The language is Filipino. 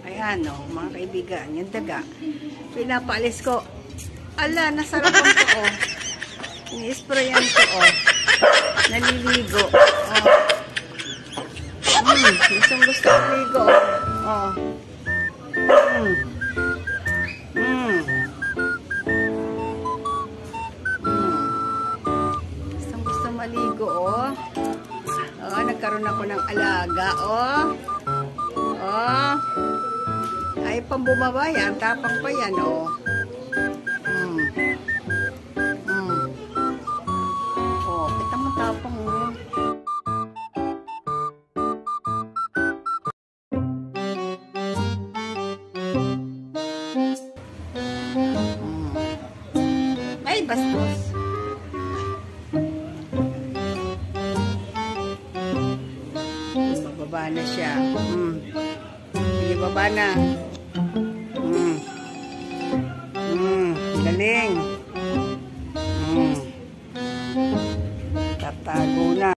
Ayan, oh, mga kaibigan, yung daga. Pinapaalis ko. Ala, nasarapan ko, oh. Ini-sprayan ko, oh. Naliligo, oh. Gustong gusto ko ligo, oh. Gustong gusto maligo, oh. Oh, nagkaroon ako ng alaga, oh. Oh. Ay, pambumaba yan. Tapang pa yan, oh. Oh, kita mo tapang, oh. Ay, bastos. Bababa na siya. Sige, baba na. Galing. Tatago na.